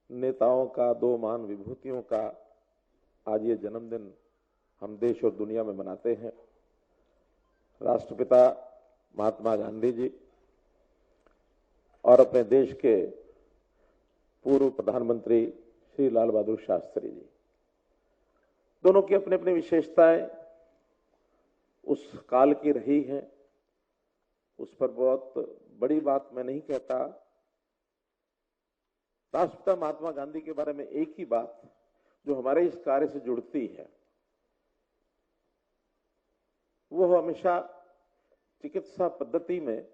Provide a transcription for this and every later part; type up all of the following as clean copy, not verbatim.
नेताओं का, दो महान विभूतियों का आज ये जन्मदिन हम देश और दुनिया में मनाते हैं। राष्ट्रपिता महात्मा गांधी जी और अपने देश के पूर्व प्रधानमंत्री श्री लाल बहादुर शास्त्री जी, दोनों की अपनी अपनी विशेषताएं उस काल की रही हैं। उस पर बहुत बड़ी बात मैं नहीं कहता। राष्ट्रपिता महात्मा गांधी के बारे में एक ही बात जो हमारे इस कार्य से जुड़ती है, वो हमेशा चिकित्सा पद्धति में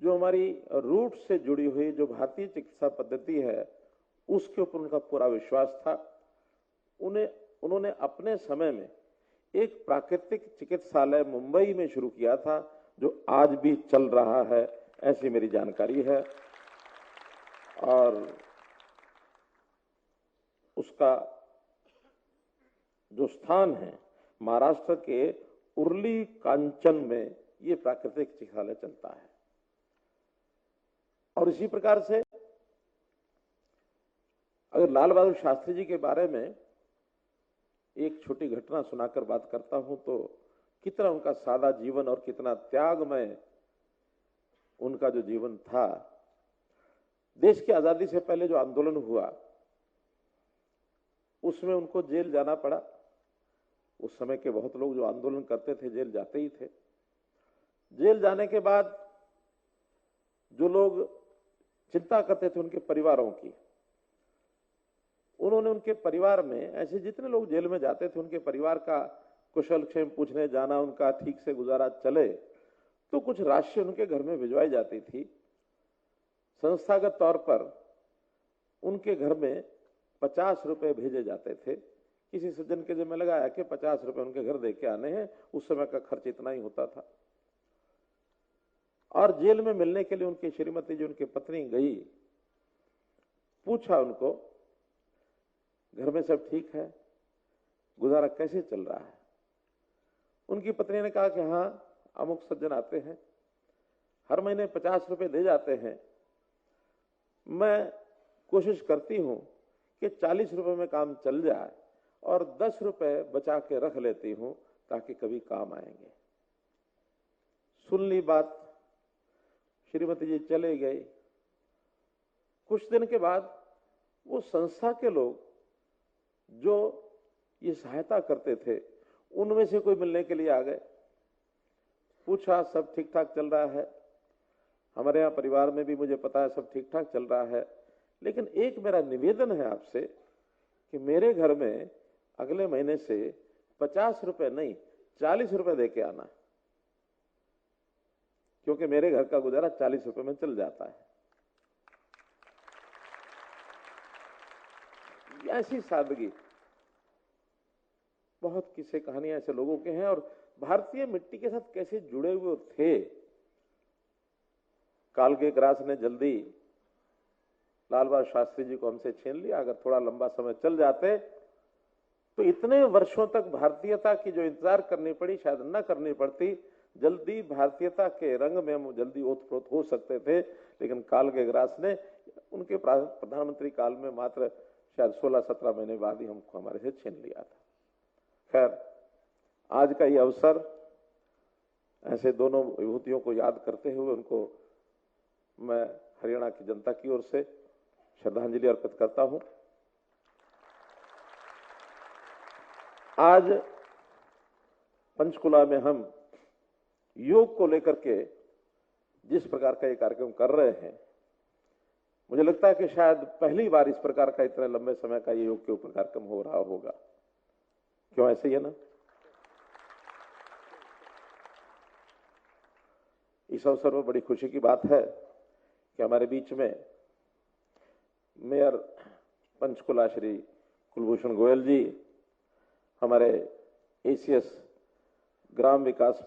जो हमारी रूट से जुड़ी हुई जो भारतीय चिकित्सा पद्धति है, उसके ऊपर उनका पूरा विश्वास था। उन्होंने अपने समय में एक प्राकृतिक चिकित्सालय मुंबई में शुरू किया था, जो आज भी चल रहा है, ऐसी मेरी जानकारी है। और उसका जो स्थान है महाराष्ट्र के उर्ली कांचन में, ये प्राकृतिक चिकित्सालय चलता है। और इसी प्रकार से अगर लाल बहादुर शास्त्री जी के बारे में एक छोटी घटना सुनाकर बात करता हूं, तो कितना उनका सादा जीवन और कितना त्यागमय उनका जो जीवन था। देश की आजादी से पहले जो आंदोलन हुआ, उसमें उनको जेल जाना पड़ा। उस समय के बहुत लोग जो आंदोलन करते थे जेल जाते ही थे। जेल जाने के बाद जो लोग चिंता करते थे उनके परिवारों की, उन्होंने उनके परिवार में ऐसे जितने लोग जेल में जाते थे, उनके परिवार का कुशल क्षेम पूछने जाना, उनका ठीक से गुजारा चले, तो कुछ राशि उनके घर में भिजवाई जाती थी। संस्थागत तौर पर उनके घर में 50 रुपए भेजे जाते थे। किसी सज्जन के जिम्मे लगाया कि 50 रुपए उनके घर दे के आने हैं। उस समय का खर्च इतना ही होता था। और जेल में मिलने के लिए उनकी श्रीमती जी, उनकी पत्नी गई, पूछा उनको, घर में सब ठीक है, गुजारा कैसे चल रहा है? उनकी पत्नी ने कहा कि हाँ, अमुक सज्जन आते हैं, हर महीने 50 रुपए दे जाते हैं। मैं कोशिश करती हूं कि 40 रुपए में काम चल जाए और 10 रुपए बचा के रख लेती हूं ताकि कभी काम आएंगे। सुन ली बात, श्रीमती जी चले गई। कुछ दिन के बाद वो संस्था के लोग जो ये सहायता करते थे, उनमें से कोई मिलने के लिए आ गए। पूछा, सब ठीक ठाक चल रहा है? हमारे यहाँ परिवार में भी मुझे पता है सब ठीक ठाक चल रहा है, लेकिन एक मेरा निवेदन है आपसे कि मेरे घर में अगले महीने से 50 रुपए नहीं 40 रुपए दे के आना, क्योंकि मेरे घर का गुजारा 40 रुपए में चल जाता है। ऐसी सादगी, बहुत किस्से कहानियां ऐसे लोगों के हैं। और भारतीय मिट्टी के साथ कैसे जुड़े हुए थे। काल के ग्रास ने जल्दी लाल बहादुर शास्त्री जी को हमसे छीन लिया। अगर थोड़ा लंबा समय चल जाते तो इतने वर्षों तक भारतीयता की जो इंतजार करनी पड़ी, शायद न करनी पड़ती। जल्दी भारतीयता के रंग में हम जल्दी ओतप्रोत हो सकते थे। लेकिन काल के ग्रास ने उनके प्रधानमंत्री काल में मात्र शायद 16-17 महीने बाद ही हमको हमारे से छीन लिया था। खैर, आज का ये अवसर ऐसे दोनों विभूतियों को याद करते हुए उनको मैं हरियाणा की जनता की ओर से श्रद्धांजलि अर्पित करता हूं। आज पंचकुला में हम योग को लेकर के जिस प्रकार का ये कार्यक्रम कर रहे हैं, मुझे लगता है कि शायद पहली बार इस प्रकार का इतने लंबे समय का ये योग के ऊपर कार्यक्रम हो रहा होगा। क्यों, ऐसे ही है ना? इस अवसर पर बड़ी खुशी की बात है कि हमारे बीच में मेयर पंचकुला श्री कुलभूषण गोयल जी, हमारे एसीएस ग्राम विकास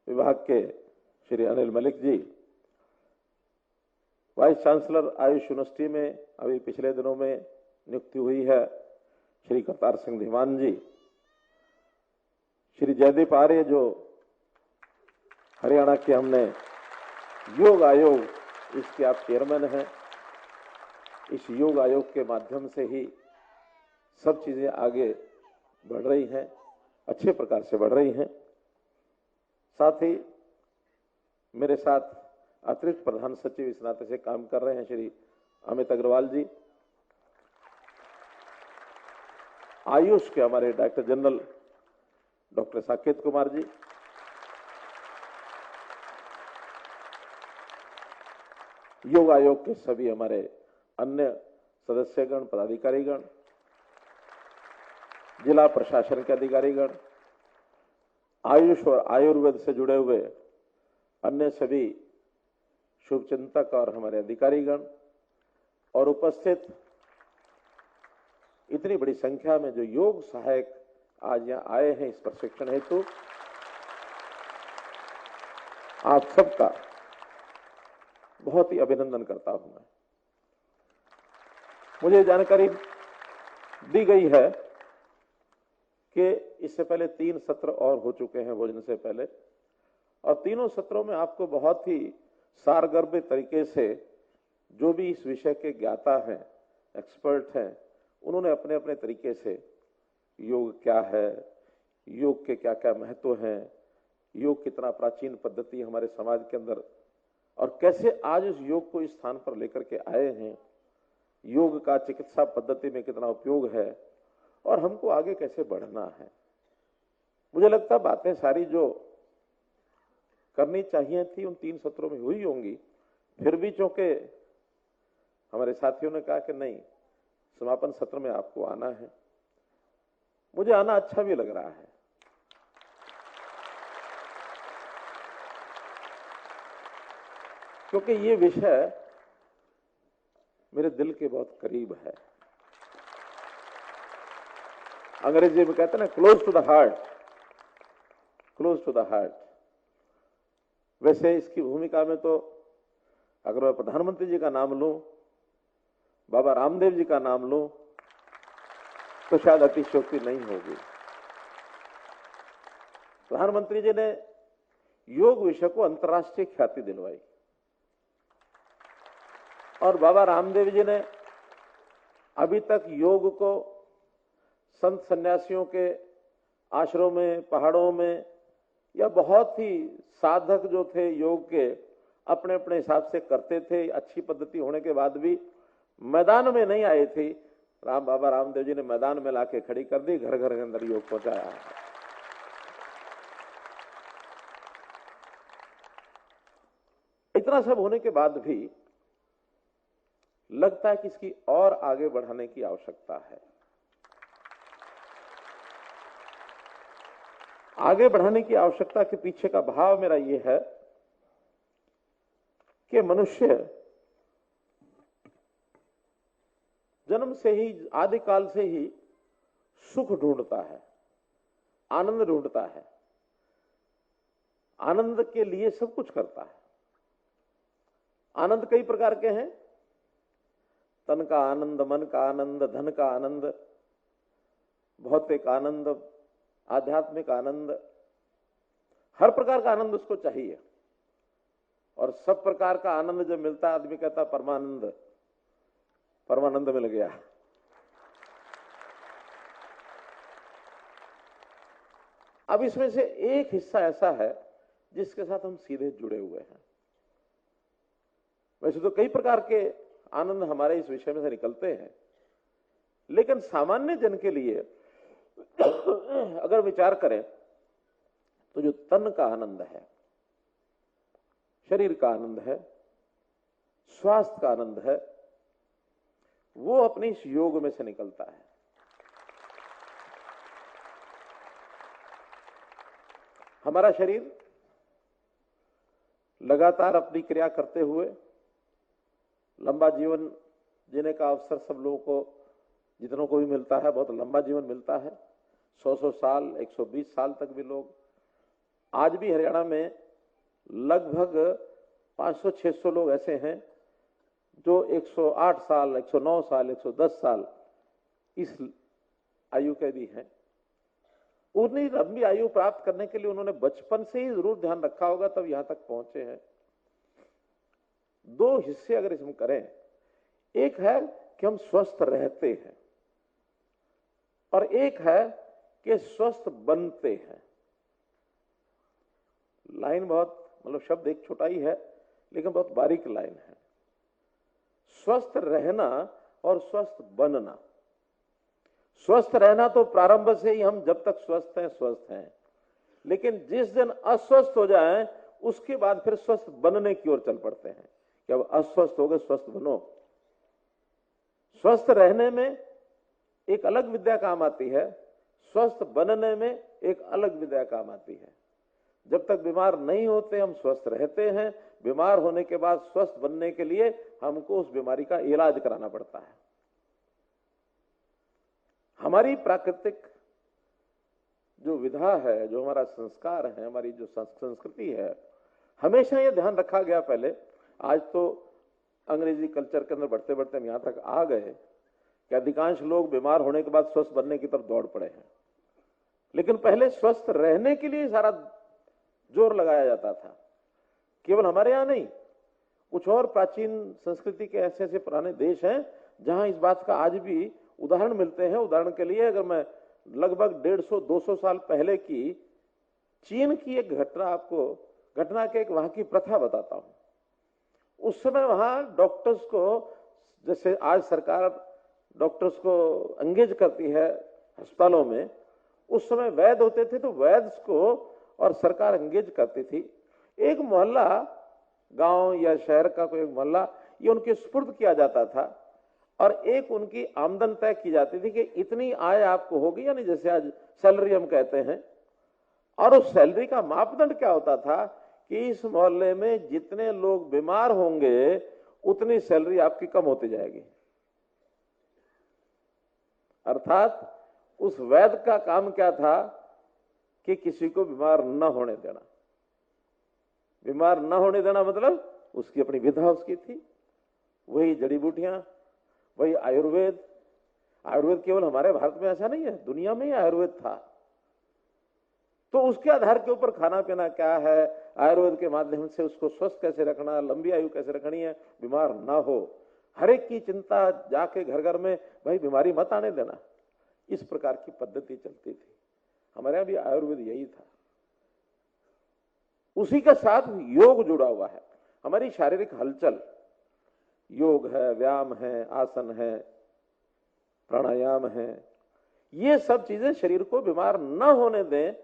विभाग के Shri Anil Malik ji, vice chancellor Ayush university में अभी पिछले दिनों में नियुक्ति हुई है श्री करतार सिंह धीमान जी, श्री जयदीप आर्य जो हरियाणा के हमने योग आयोग इसके आप चेयरमैन हैं। इस योग आयोग के माध्यम से ही सब चीजें आगे बढ़ रही हैं, अच्छे प्रकार से बढ़ रही हैं। साथ ही मेरे साथ अतिरिक्त प्रधान सचिव इस नाते से काम कर रहे हैं श्री अमित अग्रवाल जी, आयुष के हमारे director general doctor Saket Kumar ji, योग आयोग के सभी हमारे अन्य सदस्यगण, पदाधिकारीगण, जिला प्रशासन के अधिकारीगण, आयुष और आयुर्वेद से जुड़े हुए अन्य सभी शुभचिंतक और हमारे अधिकारीगण और उपस्थित इतनी बड़ी संख्या में जो योग सहायक आज यहां आए हैं इस प्रशिक्षण हेतु, आप सबका बहुत ही अभिनंदन करता हूं मैं। मुझे जानकारी दी गई है कि इससे पहले 3 सत्र और हो चुके हैं भोजन से पहले, और तीनों सत्रों में आपको बहुत ही सारगर्भित तरीके से जो भी इस विषय के ज्ञाता हैं, एक्सपर्ट हैं, उन्होंने अपने अपने तरीके से योग क्या है, योग के क्या क्या महत्व हैं, योग कितना प्राचीन पद्धति हमारे समाज के अंदर, और कैसे आज इस योग को इस स्थान पर लेकर के आए हैं, योग का चिकित्सा पद्धति में कितना उपयोग है और हमको आगे कैसे बढ़ना है। मुझे लगता है बातें सारी जो करनी चाहिए थी उन 3 सत्रों में हुई होंगी, फिर भी चूंकि हमारे साथियों ने कहा कि नहीं, समापन सत्र में आपको आना है, मुझे आना अच्छा भी लग रहा है। क्योंकि ये विषय मेरे दिल के बहुत करीब है। अंग्रेजी में कहते हैं ना, close to the heart, close to the heart. वैसे इसकी भूमिका में तो अगर मैं प्रधानमंत्री जी का नाम लूं, बाबा रामदेव जी का नाम लूं, तो शायद अतिशयोक्ति नहीं होगी। प्रधानमंत्री जी ने योग विषय को अंतर्राष्ट्रीय ख्याति दिलवाई और बाबा रामदेव जी ने अभी तक योग को संत सन्यासियों के आश्रमों में, पहाड़ों में, या बहुत ही साधक जो थे योग के अपने अपने हिसाब से करते थे, अच्छी पद्धति होने के बाद भी मैदान में नहीं आए थे। बाबा रामदेव जी ने मैदान में लाके खड़ी कर दी, घर घर के अंदर योग पहुंचाया है। इतना सब होने के बाद भी लगता है कि इसकी और आगे बढ़ाने की आवश्यकता है। आगे बढ़ाने की आवश्यकता के पीछे का भाव मेरा यह है कि मनुष्य जन्म से ही, आदिकाल से ही सुख ढूंढता है, आनंद ढूंढता है, आनंद के लिए सब कुछ करता है। आनंद कई प्रकार के हैं, तन का आनंद, मन का आनंद, धन का आनंद, भौतिक आनंद, आध्यात्मिक आनंद, हर प्रकार का आनंद उसको चाहिए। और सब प्रकार का आनंद जब मिलता है, आदमी कहता परमानंद, परमानंद मिल गया। अब इसमें से एक हिस्सा ऐसा है जिसके साथ हम सीधे जुड़े हुए हैं। वैसे तो कई प्रकार के आनंद हमारे इस विषय में से निकलते हैं, लेकिन सामान्य जन के लिए अगर विचार करें तो जो तन का आनंद है, शरीर का आनंद है, स्वास्थ्य का आनंद है, वो अपने इस योग में से निकलता है। हमारा शरीर लगातार अपनी क्रिया करते हुए लंबा जीवन जीने का अवसर सब लोगों को, जितनों को भी मिलता है, बहुत लंबा जीवन मिलता है, 100-100 साल, 120 साल तक भी लोग। आज भी हरियाणा में लगभग 500-600 लोग ऐसे हैं जो 108 साल, 109 साल, 110 साल इस आयु के भी हैं। उतनी लंबी आयु प्राप्त करने के लिए उन्होंने बचपन से ही जरूर ध्यान रखा होगा, तब यहां तक पहुंचे हैं। दो हिस्से अगर इसमें करें, एक है कि हम स्वस्थ रहते हैं और एक है कि स्वस्थ बनते हैं। लाइन बहुत, मतलब शब्द एक छोटा ही है लेकिन बहुत बारीक लाइन है। स्वस्थ रहना और स्वस्थ बनना। स्वस्थ रहना तो प्रारंभ से ही हम जब तक स्वस्थ हैं, लेकिन जिस दिन अस्वस्थ हो जाएं उसके बाद फिर स्वस्थ बनने की ओर चल पड़ते हैं कि अब अस्वस्थ हो गए, स्वस्थ बनो। स्वस्थ रहने में एक अलग विद्या काम आती है, स्वस्थ बनने में एक अलग विद्या काम आती है। जब तक बीमार नहीं होते हम स्वस्थ रहते हैं, बीमार होने के बाद स्वस्थ बनने के लिए हमको उस बीमारी का इलाज कराना पड़ता है। हमारी प्राकृतिक जो विधा है, जो हमारा संस्कार है, हमारी जो संस्कृति है, हमेशा यह ध्यान रखा गया पहले, आज तो अंग्रेजी कल्चर के अंदर बढ़ते बढ़ते हम यहां तक आ गए कि अधिकांश लोग बीमार होने के बाद स्वस्थ बनने की तरफ दौड़ पड़े हैं। लेकिन पहले स्वस्थ रहने के लिए सारा जोर लगाया जाता था। केवल हमारे यहां नहीं, कुछ और प्राचीन संस्कृति के ऐसे ऐसे पुराने देश हैं जहां इस बात का आज भी उदाहरण मिलते हैं। उदाहरण के लिए अगर मैं लगभग 150-200 साल पहले की चीन की एक घटना के एक वहां की प्रथा बताता हूं। उस समय वहां डॉक्टर्स को, जैसे आज सरकार डॉक्टर्स को एंगेज करती है अस्पतालों में, उस समय वैद्य होते थे तो वैद्य को और सरकार एंगेज करती थी। एक मोहल्ला, गांव या शहर का कोई एक मोहल्ला, ये उनके सुपुर्द किया जाता था और एक उनकी आमदन तय की जाती थी कि इतनी आय आपको होगी, यानी जैसे आज सैलरी हम कहते हैं। और उस सैलरी का मापदंड क्या होता था कि इस मोहल्ले में जितने लोग बीमार होंगे उतनी सैलरी आपकी कम होती जाएगी। अर्थात उस वैद्य का काम क्या था कि किसी को बीमार न होने देना। बीमार न होने देना मतलब उसकी अपनी विधा उसकी थी, वही जड़ी बूटियां, वही आयुर्वेद। आयुर्वेद केवल हमारे भारत में ऐसा नहीं है, दुनिया में ही आयुर्वेद था। तो उसके आधार के ऊपर खाना पीना क्या है, आयुर्वेद के माध्यम से उसको स्वस्थ कैसे रखना, लंबी आयु कैसे रखनी है, बीमार ना हो, हर एक की चिंता जाके घर घर में, भाई बीमारी मत आने देना। इस प्रकार की पद्धति चलती थी। हमारे यहां भी आयुर्वेद यही था। उसी के साथ योग जुड़ा हुआ है। हमारी शारीरिक हलचल, योग है, व्यायाम है, आसन है, प्राणायाम है, ये सब चीजें शरीर को बीमार न होने दें,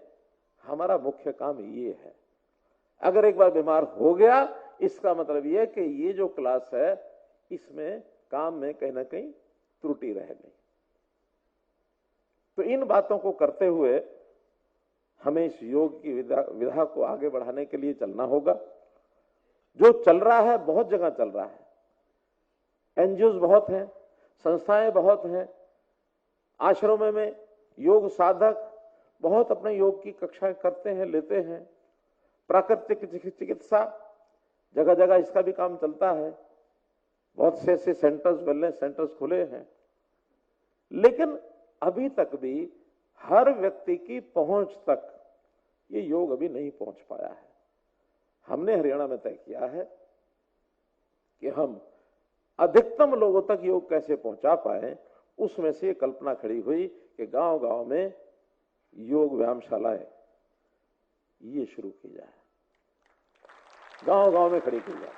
हमारा मुख्य काम ये है। अगर एक बार बीमार हो गया, इसका मतलब यह कि ये जो क्लास है इसमें काम में कहीं ना कहीं त्रुटि रह गई। तो इन बातों को करते हुए हमें इस योग की विधा को आगे बढ़ाने के लिए चलना होगा। जो चल रहा है, बहुत जगह चल रहा है, एनजीओ बहुत हैं, संस्थाएं बहुत हैं, आश्रमों में योग साधक बहुत अपने योग की कक्षाएं करते हैं, लेते हैं। प्राकृतिक चिकित्सा जगह जगह इसका भी काम चलता है, बहुत से ऐसे सेंटर्स, वेलनेस सेंटर्स खुले हैं। लेकिन अभी तक भी हर व्यक्ति की पहुंच तक ये योग अभी नहीं पहुंच पाया है। हमने हरियाणा में तय किया है कि हम अधिकतम लोगों तक योग कैसे पहुंचा पाए। उसमें से कल्पना खड़ी हुई कि गांव गांव में योग व्यायामशालाएं ये शुरू की जाए, गांव गांव में खड़ी की जाए।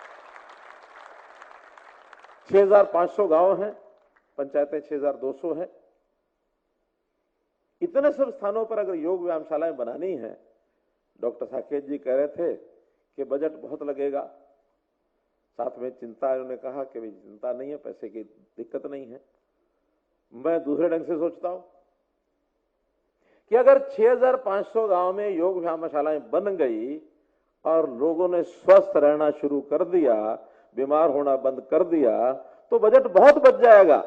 6500 गांव हैं, पंचायतें 6200 हैं। इतने सब स्थानों पर अगर योग व्यायामशालाएं बनानी है, डॉक्टर साकेत जी कह रहे थे कि बजट बहुत लगेगा, साथ में चिंता, उन्होंने कहा कि भाई चिंता नहीं है, पैसे की दिक्कत नहीं है। मैं दूसरे ढंग से सोचता हूं कि अगर 6500 गांव में योग व्यायामशालाएं बन गई और लोगों ने स्वस्थ रहना शुरू कर दिया, बीमार होना बंद कर दिया, तो बजट बहुत बच जाएगा।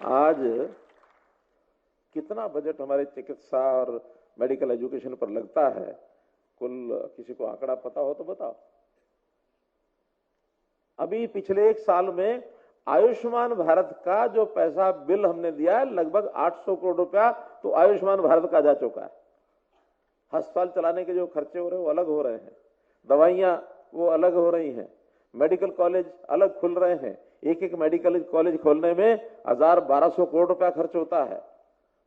आज कितना बजट हमारे चिकित्सा और मेडिकल एजुकेशन पर लगता है, कुल किसी को आंकड़ा पता हो तो बताओ। अभी पिछले एक साल में आयुष्मान भारत का जो पैसा बिल हमने दिया है, लगभग 800 करोड़ रुपया तो आयुष्मान भारत का जा चुका है। अस्पताल चलाने के जो खर्चे हो रहे हैं वो अलग हो रहे हैं, दवाइयां वो अलग हो रही हैं, मेडिकल कॉलेज अलग खुल रहे हैं। एक एक मेडिकल कॉलेज खोलने में 1000-1200 करोड़ रुपया खर्च होता है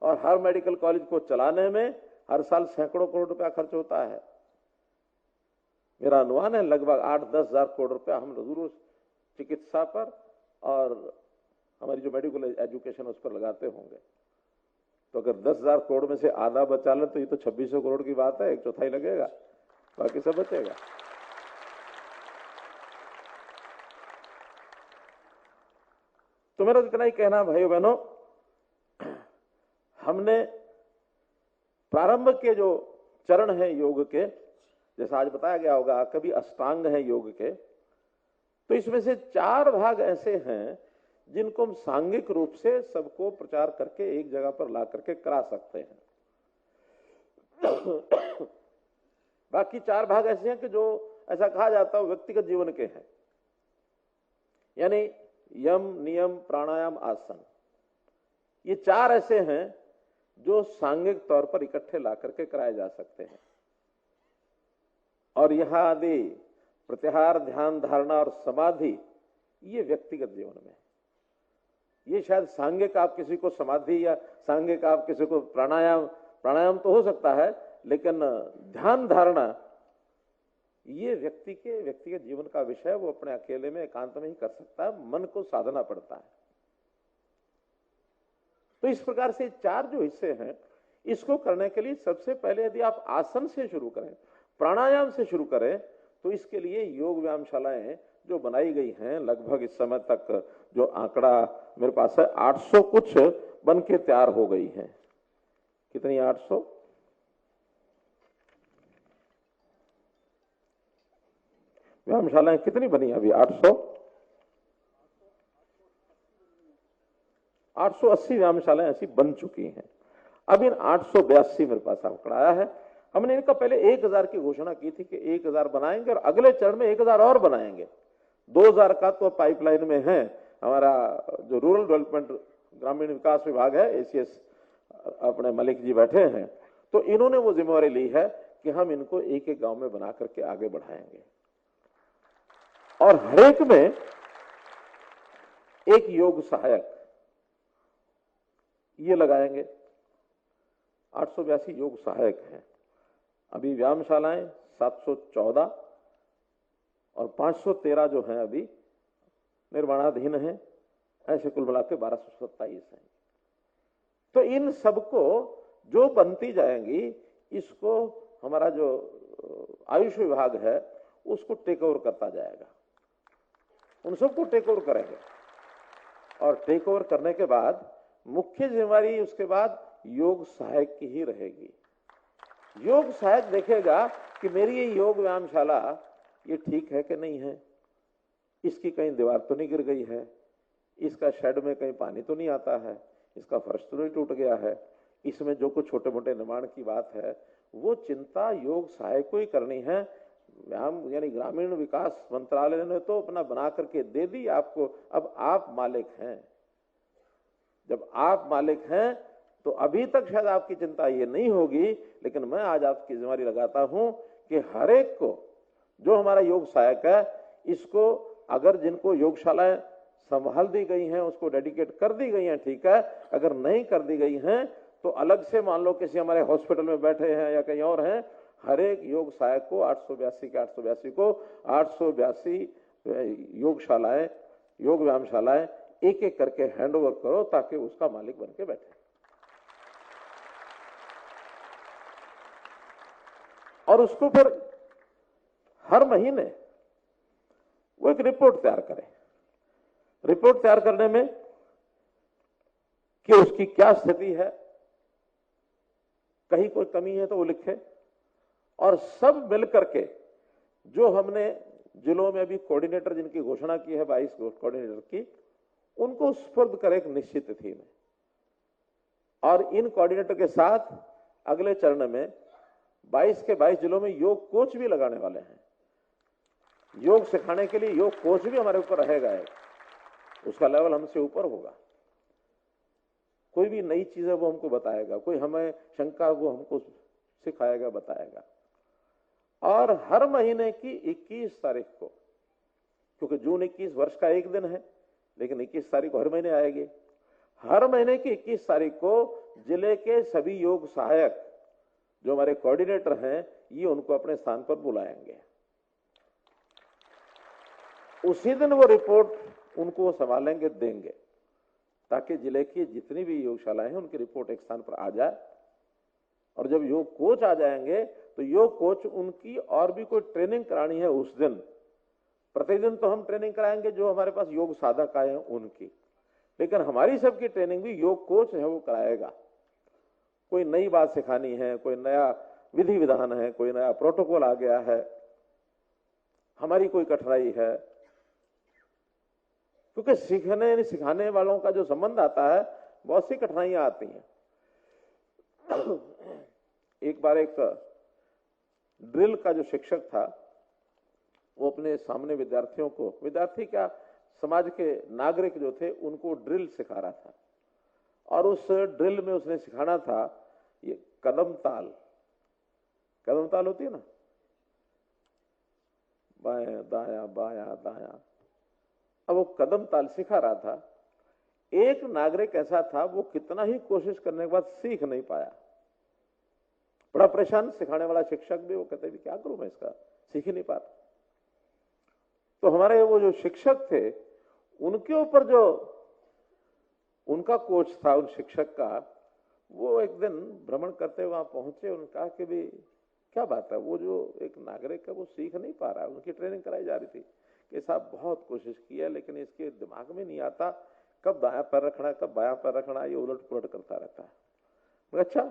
और हर मेडिकल कॉलेज को चलाने में हर साल सैकड़ों करोड़ रुपया खर्च होता है। मेरा अनुमान है लगभग 8-10 हजार करोड़ रुपया हम जरूर चिकित्सा पर और हमारी जो मेडिकल एजुकेशन उस पर लगाते होंगे। तो अगर 10,000 करोड़ में से आधा बचा लें तो ये तो 2600 करोड़ की बात है, 1/4 लगेगा, बाकी सब बचेगा। तो मेरा इतना ही कहना भाइयों बहनों, हमने प्रारंभ के जो चरण है योग के, जैसा आज बताया गया होगा, कभी अष्टांग है योग के, तो इसमें से 4 भाग ऐसे हैं जिनको हम सांघिक रूप से सबको प्रचार करके एक जगह पर ला करके करा सकते हैं। बाकी 4 भाग ऐसे हैं कि जो ऐसा कहा जाता है व्यक्तिगत जीवन के हैं, यानी यम, नियम, प्राणायाम, आसन, ये 4 ऐसे हैं जो सांघिक तौर पर इकट्ठे ला करके कराए जा सकते हैं। और यह आदि प्रत्याहार, ध्यान, धारणा और समाधि ये व्यक्तिगत जीवन में, ये शायद सांघिक आप किसी को समाधि या सांघिक आप किसी को प्राणायाम तो हो सकता है, लेकिन ध्यान धारणा ये व्यक्ति के व्यक्तिगत जीवन का विषय, वो अपने अकेले में एकांत में ही कर सकता है, मन को साधना पड़ता है। तो इस प्रकार से 4 जो हिस्से हैं, इसको करने के लिए सबसे पहले यदि आप आसन से शुरू करें, प्राणायाम से शुरू करें, तो इसके लिए योग व्यायामशालाएं जो बनाई गई हैं, लगभग इस समय तक जो आंकड़ा मेरे पास है 800 कुछ बन के तैयार हो गई हैं। कितनी? 800 व्यायामशालाएं कितनी बनी अभी? 880 व्यायामशालाएं ऐसी बन चुकी हैं। अब इन 882 मेरे पास आंकड़ा आया है। हमने इनका पहले 1000 की घोषणा की थी कि 1000 बनाएंगे और अगले चरण में 1000 और बनाएंगे। 2000 का तो पाइपलाइन में है। हमारा जो रूरल डेवलपमेंट ग्रामीण विकास विभाग है, एसीएस अपने मलिक जी बैठे हैं, तो इन्होंने वो जिम्मेवारी ली है कि हम इनको एक एक गांव में बना करके आगे बढ़ाएंगे और हरेक में एक योग सहायक ये लगाएंगे। 882 योग सहायक हैं। अभी व्यायामशालाएं 714 और 513 जो हैं अभी निर्माणाधीन हैं, ऐसे कुल मिला के 1227 हैं। तो इन सबको जो बनती जाएंगी, इसको हमारा जो आयुष विभाग है उसको टेक ओवर करता जाएगा, उन सबको टेक ओवर करेंगे और टेक ओवर करने के बाद मुख्य जिम्मेवारी उसके बाद योग सहायक की ही रहेगी। योग सहायक देखेगा कि मेरी ये योग व्यायामशाला ये ठीक है कि नहीं है, इसकी कहीं दीवार तो नहीं गिर गई है, इसका शेड में कहीं पानी तो नहीं आता है, इसका फर्श तो नहीं टूट गया है, इसमें जो कुछ छोटे मोटे निर्माण की बात है वो चिंता योग सहायक को ही करनी है। व्यायाम यानी ग्रामीण विकास मंत्रालय ने तो अपना बना करके दे दी आपको, अब आप मालिक हैं। जब आप मालिक हैं तो अभी तक शायद आपकी चिंता ये नहीं होगी, लेकिन मैं आज आपकी जिम्मेदारी लगाता हूं कि हर एक को जो हमारा योग सहायक है, इसको अगर जिनको योगशालाएं संभाल दी गई हैं उसको डेडिकेट कर दी गई हैं, ठीक है। अगर नहीं कर दी गई हैं तो अलग से मान लो किसी हमारे हॉस्पिटल में बैठे हैं या कहीं और हैं, हर एक योग सहायक को 882 को 882 योगशालाएं, योग व्यायामशालाएं एक एक करके हैंड ओवर करो ताकि उसका मालिक बन के बैठे और उसको फिर हर महीने वो एक रिपोर्ट तैयार करें। रिपोर्ट तैयार करने में कि उसकी क्या स्थिति है, कहीं कोई कमी है तो वो लिखे और सब मिलकर के जो हमने जिलों में अभी कोऑर्डिनेटर जिनकी घोषणा की है 22 कोऑर्डिनेटर की, उनको सुपुर्द करें एक निश्चित तिथि में और इन कोऑर्डिनेटर के साथ अगले चरण में 22 के 22 जिलों में योग कोच भी लगाने वाले हैं। योग सिखाने के लिए योग कोच भी हमारे ऊपर रहेगा, उसका लेवल हमसे ऊपर होगा। कोई भी नई चीज है वो हमको बताएगा, कोई हमें शंका वो हमको सिखाएगा, बताएगा। और हर महीने की 21 तारीख को, क्योंकि जून 21 वर्ष का एक दिन है, लेकिन 21 तारीख को हर महीने आएगी, हर महीने की 21 तारीख को जिले के सभी योग सहायक जो हमारे कोऑर्डिनेटर हैं, ये उनको अपने स्थान पर बुलाएंगे। उसी दिन वो रिपोर्ट उनको संभालेंगे, देंगे, ताकि जिले की जितनी भी योगशालाएं हैं उनकी रिपोर्ट एक स्थान पर आ जाए। और जब योग कोच आ जाएंगे तो योग कोच उनकी और भी कोई ट्रेनिंग करानी है उस दिन, प्रतिदिन तो हम ट्रेनिंग कराएंगे जो हमारे पास योग साधक आए हैं उनकी, लेकिन हमारी सबकी ट्रेनिंग भी योग कोच है वो कराएगा। कोई नई बात सिखानी है, कोई नया विधि विधान है, कोई नया प्रोटोकॉल आ गया है, हमारी कोई कठिनाई है, क्योंकि सीखने सिखाने वालों का जो संबंध आता है बहुत सी कठिनाइयां आती हैं। एक बार एक ड्रिल का जो शिक्षक था वो अपने सामने विद्यार्थियों को, विद्यार्थी क्या समाज के नागरिक जो थे उनको ड्रिल सिखा रहा था, और उस ड्रिल में उसने सिखाना था ये कदम ताल। कदम ताल होती है ना, बायां दाया बायां दाया। अब वो कदम ताल सिखा रहा था। एक नागरिक ऐसा था वो कितना ही कोशिश करने के बाद सीख नहीं पाया, बड़ा परेशान। सिखाने वाला शिक्षक भी, वो कहते क्या करूं मैं इसका, सीख ही नहीं पाता। तो हमारे वो जो शिक्षक थे उनके ऊपर जो उनका कोच था उन शिक्षक का, वो एक दिन भ्रमण करते हुए वहां पहुंचे। उन्होंने कहा कि भी क्या बात है, वो जो एक नागरिक है वो सीख नहीं पा रहा है, उनकी ट्रेनिंग कराई जा रही थी कि साहब बहुत कोशिश की है लेकिन इसके दिमाग में नहीं आता कब दायां पैर रखना है कब बायां पैर रखना है, ये उलट पुलट करता रहता है। मैं अच्छा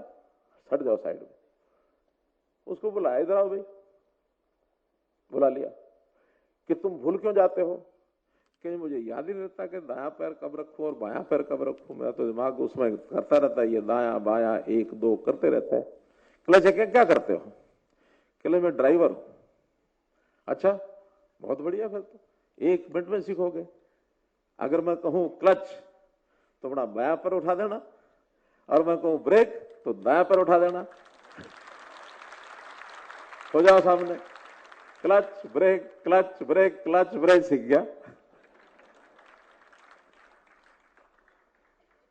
हट जाओ साइड में। उसको बुलाया, इधर आओ भाई। बुला लिया कि तुम भूल क्यों जाते हो, कि मुझे याद ही नहीं रहता कि दायां पैर कब रखूं और बायां पैर कब रखूं, मेरा तो दिमाग उसमें करता रहता है, ये दायां बायां 1 2 करते रहता है। क्लच है क्या करते हो, क्लच में ड्राइवर हूं। अच्छा बहुत बढ़िया, फिर तो 1 मिनट में सीखोगे। अगर मैं कहूं क्लच तो अपना बायां पैर उठा देना, और मैं कहूं ब्रेक तो दायां पैर उठा देना, हो जाओ सामने। Clutch brake clutch brake clutch brake सीख गया।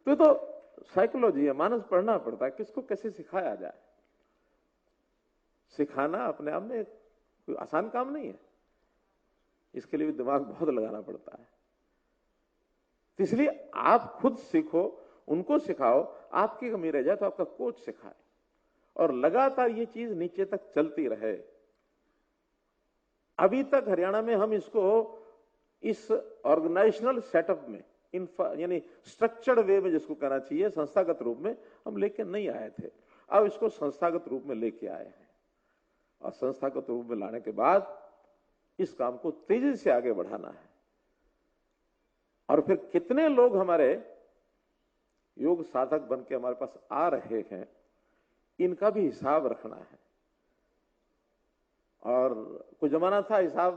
तो साइकोलॉजी है, मानस पढ़ना पड़ता है, किसको कैसे सिखाया जाए। सिखाना अपने आप में कोई आसान काम नहीं है, इसके लिए भी दिमाग बहुत लगाना पड़ता है। इसलिए आप खुद सीखो, उनको सिखाओ, आपकी कमी रह जाए तो आपका कोच सिखाए, और लगातार ये चीज नीचे तक चलती रहे। अभी तक हरियाणा में हम इसको इस ऑर्गेनाइजेशनल सेटअप में, यानी स्ट्रक्चर्ड वे में जिसको कहना चाहिए, संस्थागत रूप में हम लेके नहीं आए थे। अब इसको संस्थागत रूप में लेके आए हैं, और संस्थागत रूप में लाने के बाद इस काम को तेजी से आगे बढ़ाना है। और फिर कितने लोग हमारे योग साधक बन के हमारे पास आ रहे हैं, इनका भी हिसाब रखना है। और कुछ जमाना था हिसाब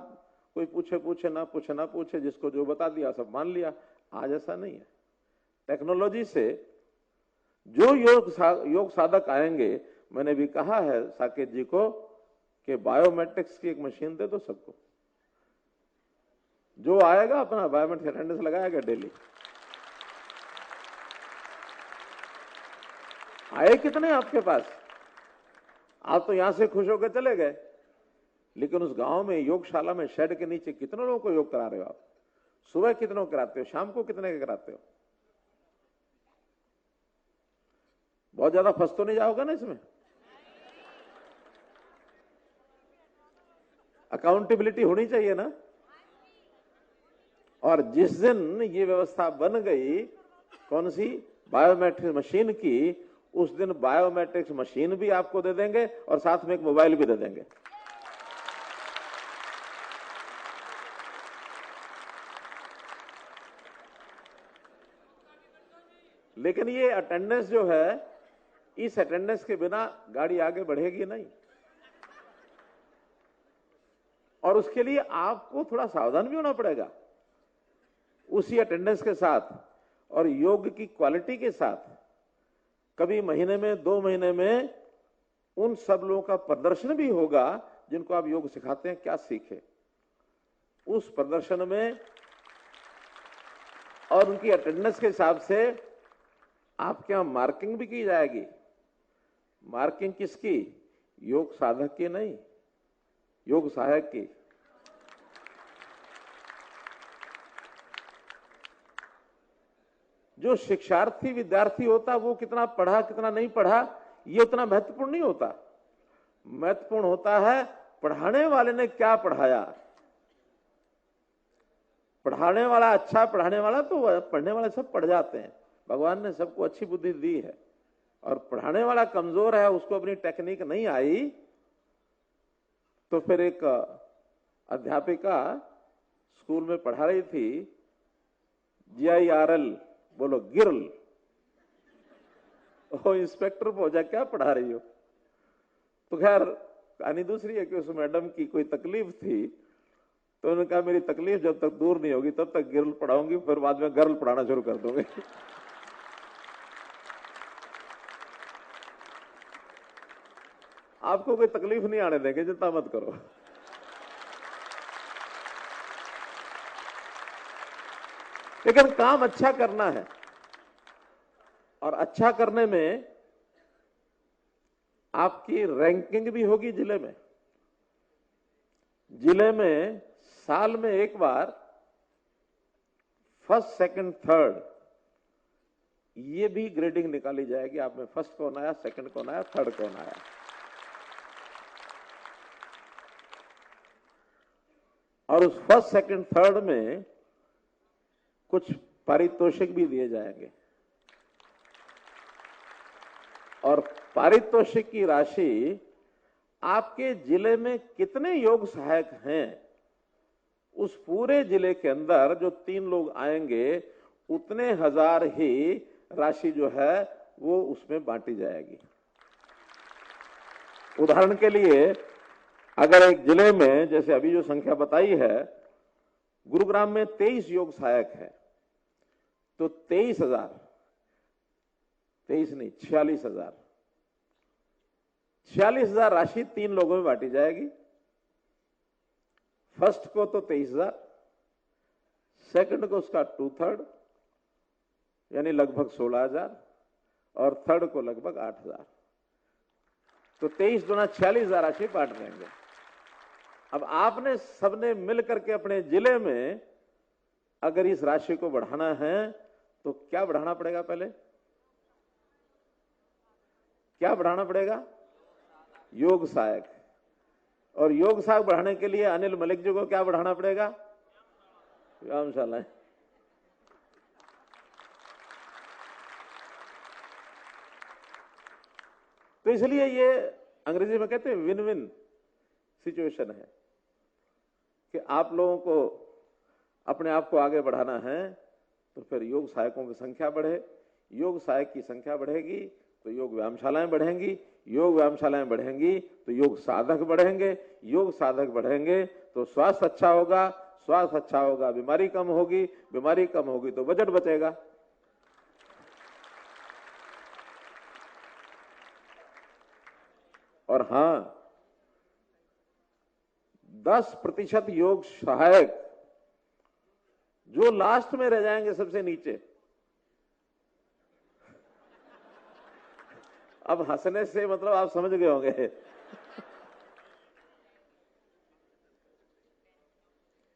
कोई पूछे पूछे ना पूछे ना पूछे, जिसको जो बता दिया सब मान लिया। आज ऐसा नहीं है। टेक्नोलॉजी से जो योग साधक आएंगे, मैंने भी कहा है साकेत जी को कि बायोमेट्रिक्स की एक मशीन दे दो सबको, जो आएगा अपना बायोमेट्रिक अटेंडेंस लगाएगा डेली। आए कितने आपके पास, आप तो यहां से खुश होकर चले गए, लेकिन उस गांव में योगशाला में शेड के नीचे कितने लोगों को योग करा रहे हो आप? सुबह कितनों कराते हो, शाम को कितने के कराते हो? बहुत ज्यादा फंस तो नहीं जाओगे ना इसमें? अकाउंटेबिलिटी होनी चाहिए ना। और जिस दिन ये व्यवस्था बन गई, कौन सी, बायोमेट्रिक मशीन की, उस दिन बायोमेट्रिक्स मशीन भी आपको दे देंगे और साथ में एक मोबाइल भी दे देंगे। लेकिन ये अटेंडेंस जो है, इस अटेंडेंस के बिना गाड़ी आगे बढ़ेगी नहीं, और उसके लिए आपको थोड़ा सावधान भी होना पड़ेगा। उसी अटेंडेंस के साथ और योग की क्वालिटी के साथ कभी महीने में 2 महीने में उन सब लोगों का प्रदर्शन भी होगा जिनको आप योग सिखाते हैं, क्या सीखे उस प्रदर्शन में, और उनकी अटेंडेंस के हिसाब से आपके यहां मार्किंग भी की जाएगी। मार्किंग किसकी? योग साधक की नहीं, योग सहायक की। जो शिक्षार्थी विद्यार्थी होता वो कितना पढ़ा कितना नहीं पढ़ा ये उतना महत्वपूर्ण नहीं होता। महत्वपूर्ण होता है पढ़ाने वाले ने क्या पढ़ाया। पढ़ाने वाला अच्छा पढ़ाने वाला तो पढ़ने वाले सब पढ़ जाते हैं, भगवान ने सबको अच्छी बुद्धि दी है। और पढ़ाने वाला कमजोर है, उसको अपनी टेक्निक नहीं आई, तो फिर एक अध्यापिका स्कूल में पढ़ा रही थी, GIRL बोलो गिरल, ओ इंस्पेक्टर पहुंचा क्या पढ़ा रही हो। तो खैर कहानी दूसरी है कि उस मैडम की कोई तकलीफ थी, तो उन्होंने कहा मेरी तकलीफ जब तक दूर नहीं होगी तब तक गिरल पढ़ाऊंगी, फिर बाद में गर्ल पढ़ाना शुरू कर दूंगी। आपको कोई तकलीफ नहीं आने देंगे, चिंता मत करो। लेकिन काम अच्छा करना है, और अच्छा करने में आपकी रैंकिंग भी होगी जिले में। जिले में साल में एक बार फर्स्ट सेकंड थर्ड ये भी ग्रेडिंग निकाली जाएगी। आप में फर्स्ट कौन आया, सेकंड कौन आया, थर्ड कौन आया। और उस फर्स्ट सेकंड थर्ड में कुछ पारितोषिक भी दिए जाएंगे। और पारितोषिक की राशि आपके जिले में कितने योग सहायक हैं, उस पूरे जिले के अंदर जो 3 लोग आएंगे उतने हजार ही राशि जो है वो उसमें बांटी जाएगी। उदाहरण के लिए अगर एक जिले में जैसे अभी जो संख्या बताई है, गुरुग्राम में 23 योग सहायक है, तो 23,000, 23 नहीं 46,000, 46,000 राशि 3 लोगों में बांटी जाएगी। फर्स्ट को तो 23,000, सेकंड को उसका 2/3 यानी लगभग 16,000, और थर्ड को लगभग 8,000। तो 23 दूना 46,000 राशि बांट देंगे। अब आपने सबने मिल करके अपने जिले में अगर इस राशि को बढ़ाना है तो क्या बढ़ाना पड़ेगा? पहले क्या बढ़ाना पड़ेगा? योग सहायक। और योग सहायक बढ़ाने के लिए अनिल मलिक जी को क्या बढ़ाना पड़ेगा? व्यायामशालाएं। तो इसलिए ये अंग्रेजी में कहते हैं विन विन सिचुएशन है कि आप लोगों को अपने आप को आगे बढ़ाना है तो फिर योग सहायकों की संख्या बढ़े। योग सहायक की संख्या बढ़ेगी तो योग व्यायामशालाएं बढ़ेंगी, योग व्यायामशालाएं बढ़ेंगी तो योग साधक बढ़ेंगे, योग साधक बढ़ेंगे तो स्वास्थ्य अच्छा होगा, स्वास्थ्य अच्छा होगा बीमारी कम होगी, बीमारी कम होगी तो बजट बचेगा। और हां, 10% योग सहायक जो लास्ट में रह जाएंगे सबसे नीचे, अब हंसने से मतलब आप समझ गए होंगे,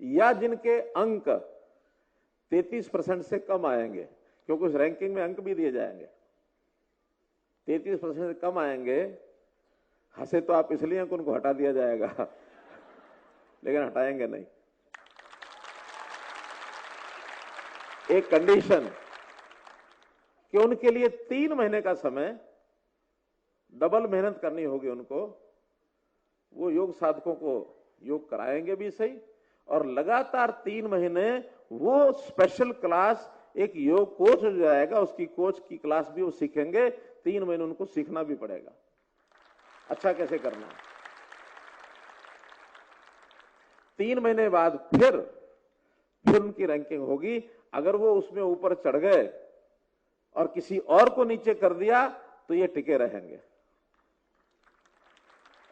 या जिनके अंक 33% से कम आएंगे, क्योंकि उस रैंकिंग में अंक भी दिए जाएंगे, 33% से कम आएंगे। हंसे तो आप इसलिए उनको हटा दिया जाएगा, लेकिन हटाएंगे नहीं। एक कंडीशन कि उनके लिए 3 महीने का समय डबल मेहनत करनी होगी उनको। वो योग साधकों को योग कराएंगे भी सही, और लगातार 3 महीने वो स्पेशल क्लास, एक योग कोच हो जाएगा, उसकी कोच की क्लास भी वो सीखेंगे। 3 महीने उनको सीखना भी पड़ेगा अच्छा कैसे करना है। 3 महीने बाद फिर उनकी रैंकिंग होगी। अगर वो उसमें ऊपर चढ़ गए और किसी और को नीचे कर दिया तो ये टिके रहेंगे।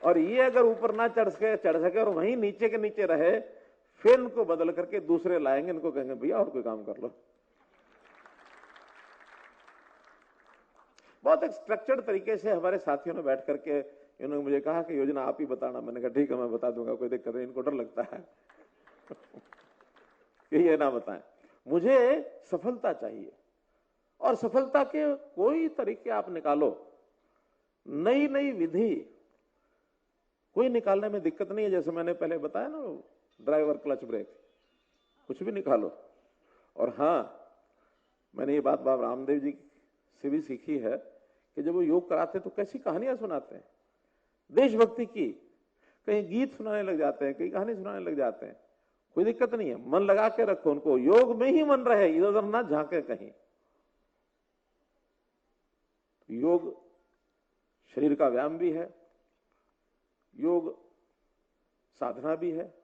और ये अगर ऊपर ना चढ़ सके और वहीं नीचे के नीचे रहे, फिर इनको बदल करके दूसरे लाएंगे, इनको कहेंगे भैया और कोई काम कर लो। बहुत एक स्ट्रक्चर्ड तरीके से हमारे साथियों ने बैठ करके इन्होंने मुझे कहा कि योजना आप ही बताना। मैंने कहा ठीक है, मैं बता दूंगा, कोई दिक्कत नहीं। इनको डर लगता है कि ये ना बताएं। मुझे सफलता चाहिए, और सफलता के कोई तरीके आप निकालो, नई नई विधि कोई निकालने में दिक्कत नहीं है। जैसे मैंने पहले बताया ना, ड्राइवर क्लच ब्रेक, कुछ भी निकालो। और हां, मैंने ये बात बाबा रामदेव जी से भी सीखी है कि जब वो योग कराते तो कैसी कहानियां सुनाते हैं देशभक्ति की, कहीं गीत सुनाने लग जाते हैं, कहीं कहानी सुनाने लग जाते हैं। कोई दिक्कत नहीं है, मन लगा के रखो उनको, योग में ही मन रहे, इधर उधर ना झांके कहीं। योग शरीर का व्यायाम भी है, योग साधना भी है।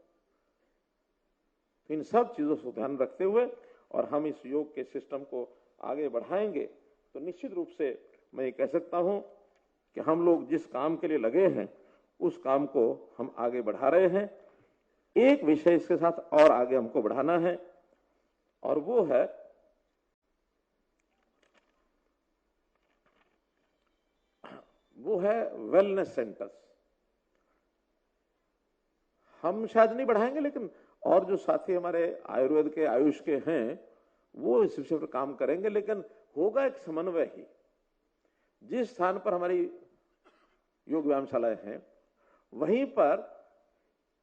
इन सब चीजों को ध्यान रखते हुए और हम इस योग के सिस्टम को आगे बढ़ाएंगे तो निश्चित रूप से मैं ये कह सकता हूं कि हम लोग जिस काम के लिए लगे हैं उस काम को हम आगे बढ़ा रहे हैं। एक विषय इसके साथ और आगे हमको बढ़ाना है, और वो है वेलनेस सेंटर्स। हम शायद नहीं बढ़ाएंगे, लेकिन और जो साथी हमारे आयुर्वेद के, आयुष के हैं, वो इस विषय पर काम करेंगे। लेकिन होगा एक समन्वय ही। जिस स्थान पर हमारी योग व्यायामशालाएं हैं, वहीं पर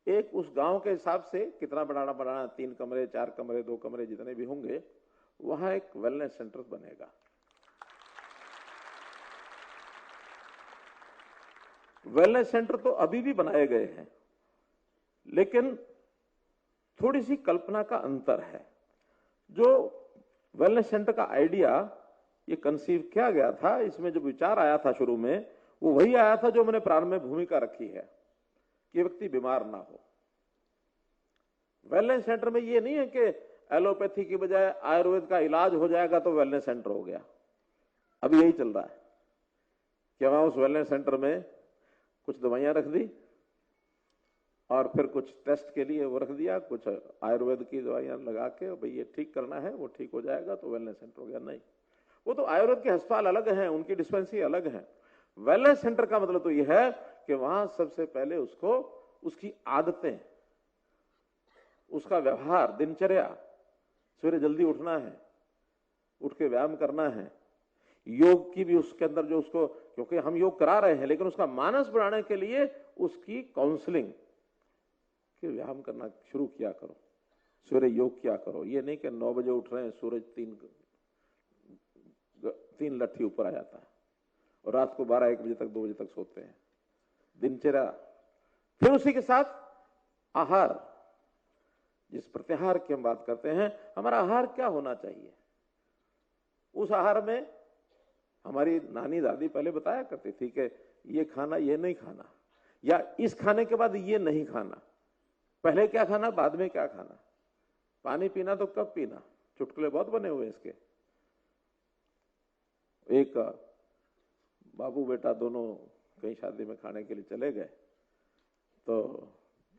एक उस गांव के हिसाब से कितना बढ़ाना, 3 कमरे, 4 कमरे, 2 कमरे, जितने भी होंगे, वहां एक वेलनेस सेंटर बनेगा। वेलनेस सेंटर तो अभी भी बनाए गए हैं, लेकिन थोड़ी सी कल्पना का अंतर है। जो वेलनेस सेंटर का आइडिया ये कंसीव किया गया था, इसमें जो विचार आया था शुरू में, वो वही आया था जो मैंने प्रारंभ में भूमिका रखी है कि व्यक्ति बीमार ना हो। वेलनेस सेंटर में ये नहीं है कि एलोपैथी की बजाय आयुर्वेद का इलाज हो जाएगा तो वेलनेस सेंटर हो गया। अभी यही चल रहा है कि वहां उस वेलनेस सेंटर में कुछ दवाइयां रख दी और फिर कुछ टेस्ट के लिए वो रख दिया, कुछ आयुर्वेद की दवाइयां लगा के भाई ये ठीक करना है, वो ठीक हो जाएगा तो वेलनेस सेंटर हो गया। नहीं, वो तो आयुर्वेद के अस्पताल अलग हैं, उनकी डिस्पेंसरी अलग है। वेलनेस सेंटर का मतलब तो यह है कि वहां सबसे पहले उसको उसकी आदतें, उसका व्यवहार, दिनचर्या, सवेरे जल्दी उठना है, उठ के व्यायाम करना है, योग की भी उसके अंदर जो उसको, क्योंकि हम योग करा रहे हैं, लेकिन उसका मानस बढ़ाने के लिए उसकी काउंसलिंग कि व्यायाम करना शुरू किया करो, सवेरे योग किया करो। ये नहीं कि 9 बजे उठ रहे हैं, सूरज 3 लट्ठी ऊपर आ जाता है और रात को 12-1 बजे तक, 2 बजे तक सोते हैं। दिनचर्या, फिर उसी के साथ आहार, जिस प्रत्याहार की हम बात करते हैं, हमारा आहार क्या होना चाहिए। उस आहार में हमारी नानी दादी पहले बताया करती थी कि ये खाना, ये नहीं खाना, या इस खाने के बाद ये नहीं खाना, पहले क्या खाना, बाद में क्या खाना, पानी पीना तो कब पीना। चुटकुले बहुत बने हुए इसके। एक बाबू बेटा दोनों कहीं शादी में खाने के लिए चले गए, तो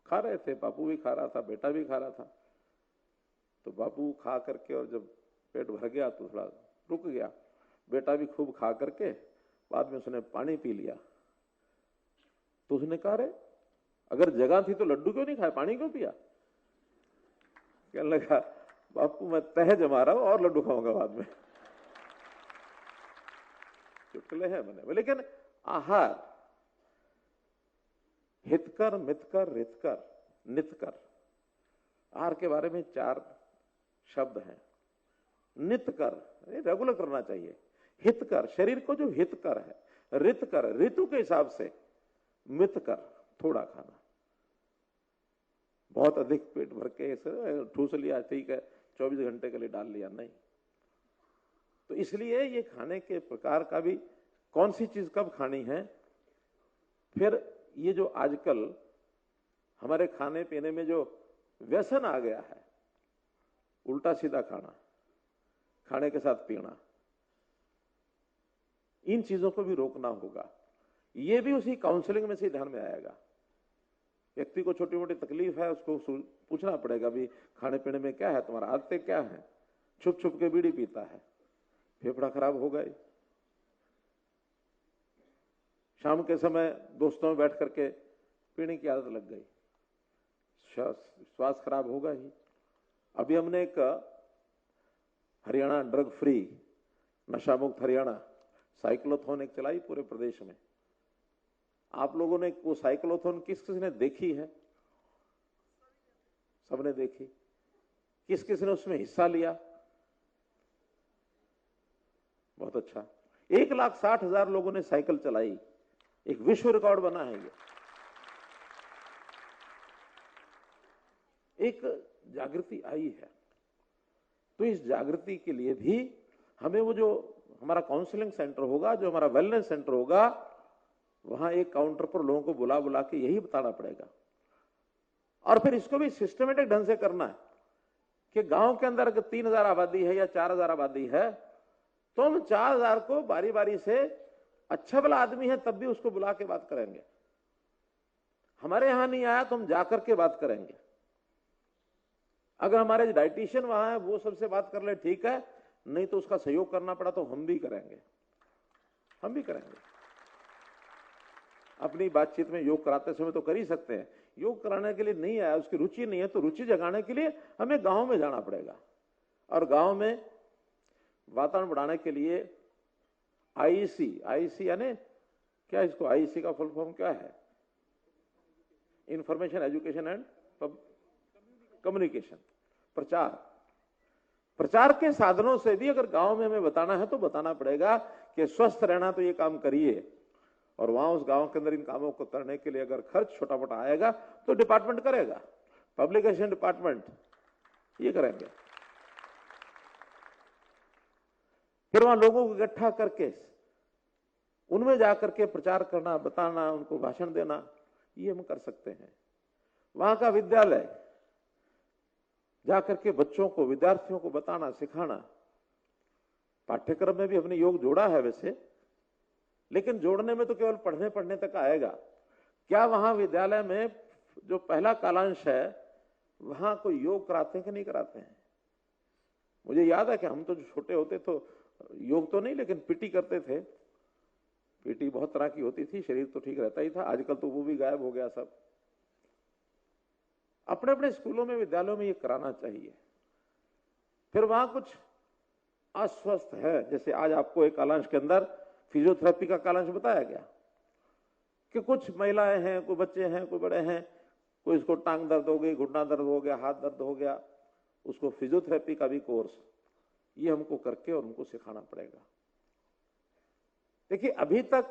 खा रहे थे, बापू भी खा रहा था, बेटा भी खा रहा था। तो बापू खा करके और जब पेट भर गया तो थोड़ा रुक गया, बेटा भी खूब खा करके बाद में उसने पानी पी लिया। तो उसने कहा, रे अगर जगह थी तो लड्डू क्यों नहीं खाए, पानी क्यों पिया। कहने लगा, बापू मैं तह जमा रहा हूं और लड्डू खाऊंगा बाद में। चुटकुले हैं बने। लेकिन आहार, हितकर, मितकर, रितकर, नितकर, आहार के बारे में 4 शब्द हैं। नितकर, रेगुलर करना चाहिए। हितकर, शरीर को जो हितकर है। रितकर, ऋतु के हिसाब से। मितकर, थोड़ा खाना, बहुत अधिक पेट भर के ठूस लिया, ठीक है, 24 घंटे के लिए डाल लिया, नहीं। तो इसलिए ये खाने के प्रकार का भी, कौन सी चीज कब खानी है। फिर ये जो आजकल हमारे खाने पीने में जो व्यसन आ गया है, उल्टा सीधा खाना, खाने के साथ पीना, इन चीजों को भी रोकना होगा। ये भी उसी काउंसलिंग में से ध्यान में आएगा। व्यक्ति को छोटी मोटी तकलीफ है, उसको पूछना पड़ेगा भी खाने पीने में क्या है, तुम्हारा आदतें क्या है, छुप छुप के बीड़ी पीता है, फेफड़ा खराब हो गए, शाम के समय दोस्तों में बैठ करके पीने की आदत लग गई, स्वास्थ्य खराब होगा ही। अभी हमने एक हरियाणा ड्रग फ्री नशा मुक्त हरियाणा साइक्लोथॉन एक चलाई पूरे प्रदेश में। आप लोगों ने वो साइक्लोथॉन किस किस ने देखी है? सबने देखी। किस किस ने उसमें हिस्सा लिया? बहुत अच्छा। 1,60,000 लोगों ने साइकिल चलाई, एक विश्व रिकॉर्ड बना है ये। एक जागृति आई है। तो इस जागृति के लिए भी हमें वो जो हमारा काउंसलिंग सेंटर होगा, जो हमारा वेलनेस सेंटर होगा, वहां एक काउंटर पर लोगों को बुला बुला के यही बताना पड़ेगा। और फिर इसको भी सिस्टमेटिक ढंग से करना है कि गांव के अंदर अगर 3,000 आबादी है या 4,000 आबादी है, तो हम 4,000 को बारी बारी से, अच्छा भला आदमी है तब भी उसको बुला के बात करेंगे। हमारे यहां नहीं आया तो हम जाकर के बात करेंगे। अगर हमारे डाइटिशियन वहां है वो सबसे बात कर ले, ठीक है, नहीं तो उसका सहयोग करना पड़ा तो हम भी करेंगे, हम भी करेंगे। अपनी बातचीत में योग कराते समय तो कर ही सकते हैं। योग कराने के लिए नहीं आया, उसकी रुचि नहीं है, तो रुचि जगाने के लिए हमें गांव में जाना पड़ेगा। और गांव में वातावरण बढ़ाने के लिए आईसी यानी क्या, इसको आईसी का फुल फॉर्म क्या है? इंफॉर्मेशन एजुकेशन एंड कम्युनिकेशन, प्रचार के साधनों से भी अगर गांव में हमें बताना है तो बताना पड़ेगा कि स्वस्थ रहना तो ये काम करिए। और वहां उस गांव के अंदर इन कामों को करने के लिए अगर खर्च छोटा मोटा आएगा तो डिपार्टमेंट करेगा, पब्लिकेशन डिपार्टमेंट ये करेंगे। फिर वहां लोगों को इकट्ठा करके उनमें जाकर के प्रचार करना, बताना, उनको भाषण देना, ये हम कर सकते हैं। वहां का विद्यालय जाकर के बच्चों को, विद्यार्थियों को बताना, सिखाना। पाठ्यक्रम में भी हमने योग जोड़ा है वैसे, लेकिन जोड़ने में तो केवल पढ़ने तक आएगा। क्या वहां विद्यालय में जो पहला कालांश है वहां कोई योग कराते हैं कि नहीं कराते हैं? मुझे याद है कि हम तो जो छोटे होते तो योग तो नहीं, लेकिन पीटी करते थे। पीटी बहुत तरह की होती थी, शरीर तो ठीक रहता ही था। आजकल तो वो भी गायब हो गया सब। अपने अपने स्कूलों में, विद्यालयों में ये कराना चाहिए। फिर वहां कुछ अस्वस्थ है, जैसे आज आपको एक कालांश के अंदर फिजियोथेरेपी का कालांश बताया गया कि कुछ महिलाएं हैं, कोई बच्चे हैं, कोई बड़े हैं, कोई इसको टांग दर्द हो गई, घुटना दर्द हो गया, हाथ दर्द हो गया, उसको फिजियोथेरेपी का भी कोर्स ये हमको करके और उनको सिखाना पड़ेगा। देखिए, अभी तक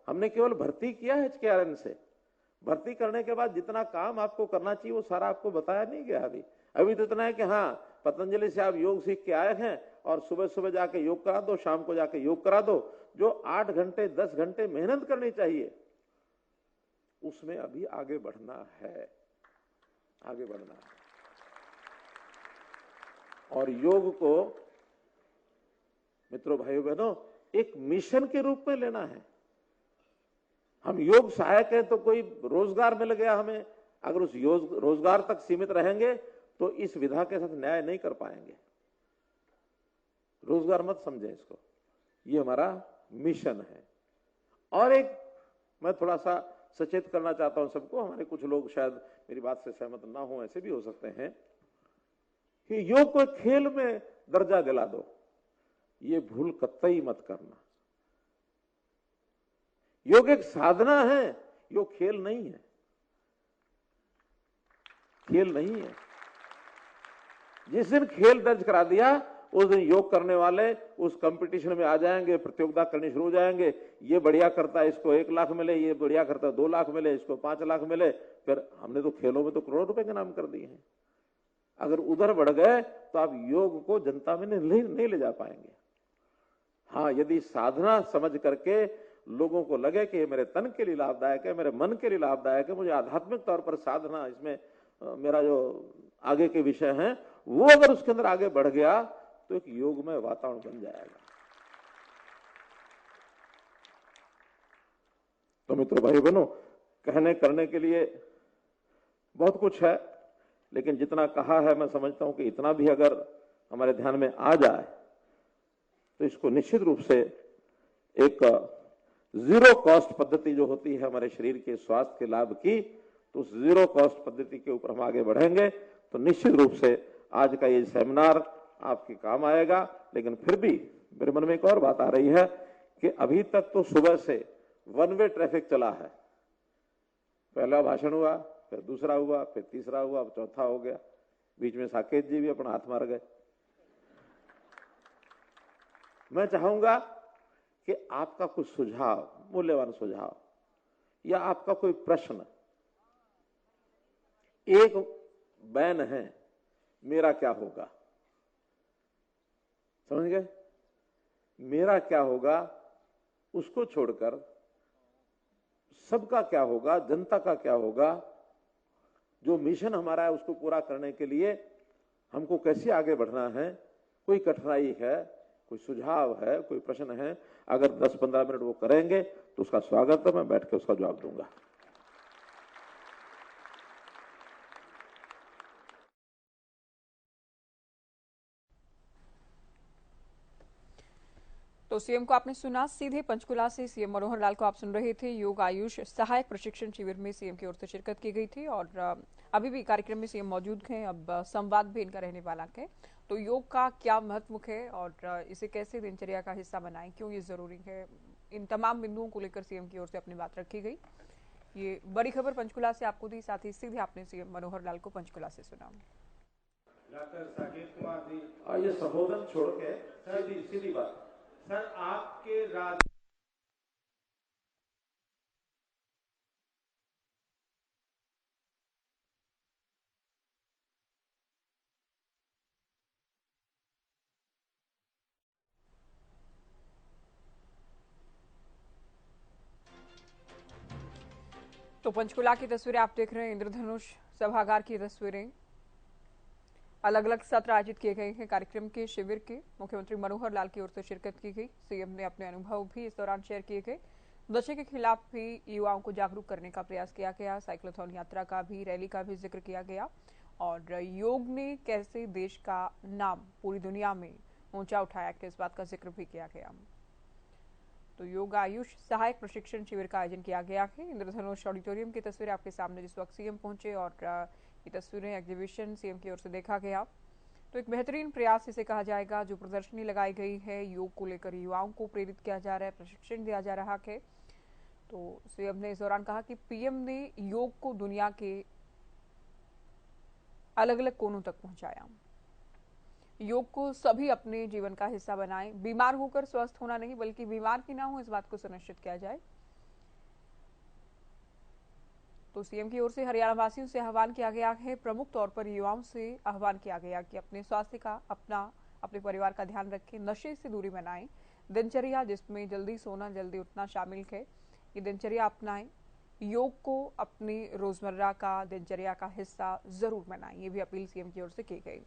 हमने केवल भर्ती किया है HKRN से। भर्ती करने के बाद जितना काम आपको करना चाहिए वो सारा आपको बताया नहीं गया। अभी तो इतना है कि हाँ, पतंजलि से आप योग सीख के आए हैं और सुबह सुबह जाके योग करा दो, शाम को जाके योग करा दो। जो 8 घंटे 10 घंटे मेहनत करनी चाहिए उसमें अभी आगे बढ़ना है, आगे बढ़ना है। और योग को मित्रों, भाइयों बहनों, एक मिशन के रूप में लेना है। हम योग सहायक हैं तो कोई रोजगार मिल गया हमें, अगर उस रोजगार तक सीमित रहेंगे तो इस विधा के साथ न्याय नहीं कर पाएंगे। रोजगार मत समझें इसको, ये हमारा मिशन है। और एक मैं थोड़ा सा सचेत करना चाहता हूं सबको, हमारे कुछ लोग शायद मेरी बात से सहमत ना हो, ऐसे भी हो सकते हैं, कि योग को खेल में दर्जा दिला दो, ये भूल कतई मत करना। योग एक साधना है, योग खेल नहीं है, खेल नहीं है। जिस दिन खेल दर्ज करा दिया उस दिन योग करने वाले उस कंपटीशन में आ जाएंगे, प्रतियोगिता करनी शुरू हो जाएंगे। ये बढ़िया करता है, इसको 1 लाख मिले, ये बढ़िया करता है 2 लाख मिले, इसको 5 लाख मिले। फिर हमने तो खेलों में तो करोड़ों रुपए के नाम कर दिए हैं। अगर उधर बढ़ गए तो आप योग को जनता में नहीं ले जा पाएंगे। हाँ, यदि साधना समझ करके लोगों को लगे कि मेरे तन के लिए लाभदायक है, मेरे मन के लिए लाभदायक है, मुझे आध्यात्मिक तौर पर साधना, इसमें मेरा जो आगे के विषय हैं वो अगर उसके अंदर आगे बढ़ गया तो एक योगमय वातावरण बन जाएगा। तो मित्रों, भाई बहनों, कहने करने के लिए बहुत कुछ है, लेकिन जितना कहा है मैं समझता हूं कि इतना भी अगर हमारे ध्यान में आ जाए तो इसको निश्चित रूप से एक जीरो कॉस्ट पद्धति जो होती है हमारे शरीर के स्वास्थ्य के लाभ की, तो उस जीरो कॉस्ट पद्धति के ऊपर हम आगे बढ़ेंगे तो निश्चित रूप से आज का ये सेमिनार आपके काम आएगा। लेकिन फिर भी मेरे मन में एक और बात आ रही है कि अभी तक तो सुबह से वन वे ट्रैफिक चला है। पहला भाषण हुआ, फिर दूसरा हुआ, फिर तीसरा हुआ, अब चौथा हो गया। बीच में साकेत जी भी अपना हाथ मार गए। मैं चाहूंगा कि आपका कुछ सुझाव, मूल्यवान सुझाव, या आपका कोई प्रश्न, एक बैन है, मेरा क्या होगा, समझ गए? मेरा क्या होगा उसको छोड़कर सबका क्या होगा, जनता का क्या होगा, जो मिशन हमारा है उसको पूरा करने के लिए हमको कैसे आगे बढ़ना है, कोई कठिनाई है, कोई सुझाव है, कोई प्रश्न है, अगर 10-15 मिनट वो करेंगे तो उसका स्वागत है, मैं बैठ के उसका जवाब दूंगा। तो सीएम को आपने सुना, सीधे पंचकुला से सीएम मनोहर लाल को आप सुन रहे थे। योग आयुष सहायक प्रशिक्षण शिविर में सीएम की ओर से शिरकत की गई थी और अभी भी कार्यक्रम में सीएम मौजूद हैं। अब संवाद भी इनका रहने वाला है। तो योग का क्या महत्व है और इसे कैसे दिनचर्या का हिस्सा बनाएं, क्यों ये जरूरी है, इन तमाम बिंदुओं को लेकर सीएम की ओर से अपनी बात रखी गई। ये बड़ी खबर पंचकुला से आपको दी, साथ ही सीधे आपने सीएम मनोहर लाल को पंचकुला से सुना। डॉक्टर साकेत कुमार जी, ये संबोधन छोड़ के सीधी बात सर, आपके राज तो पंचकुला की तस्वीरें आप देख रहे हैं, इंद्रधनुष सभागार की तस्वीरें। अलग अलग सत्र आयोजित किए गए हैं कार्यक्रम के शिविर के। मुख्यमंत्री मनोहर लाल की ओर से शिरकत की गई। सीएम ने अपने अनुभव भी इस दौरान शेयर किए गए। नशे के खिलाफ भी युवाओं को जागरूक करने का प्रयास किया गया। साइक्लोथॉन यात्रा का भी, रैली का भी जिक्र किया गया और योग ने कैसे देश का नाम पूरी दुनिया में ऊंचा उठाया, इस बात का जिक्र भी किया गया। तो योग आयुष सहायक प्रशिक्षण शिविर का आयोजन किया गया है। इंद्रधनुष ऑडिटोरियम की तस्वीरें आपके सामने, जिस वक्त सीएम पहुंचे और ये तस्वीरें एग्जीबिशन सीएम की ओर से देखा गया। तो एक बेहतरीन प्रयास इसे कहा जाएगा। जो प्रदर्शनी लगाई गई है, योग को लेकर युवाओं को प्रेरित किया जा रहा है, प्रशिक्षण दिया जा रहा है। तो सीएम ने इस दौरान कहा कि पीएम ने योग को दुनिया के अलग अलग कोनों तक पहुंचाया। योग को सभी अपने जीवन का हिस्सा बनाएं। बीमार होकर स्वस्थ होना नहीं, बल्कि बीमार की ना हो, इस बात को सुनिश्चित किया जाए। तो सीएम की ओर से हरियाणा वासियों से आह्वान किया गया है, प्रमुख तौर पर युवाओं से आह्वान किया गया कि अपने स्वास्थ्य का, अपने परिवार का ध्यान रखें, नशे से दूरी बनाएं, दिनचर्या जिसमें जल्दी सोना जल्दी उठना शामिल है, ये दिनचर्या अपनाएं, योग को अपनी रोजमर्रा का दिनचर्या का हिस्सा जरूर बनाएं। ये भी अपील सीएम की ओर से की गई।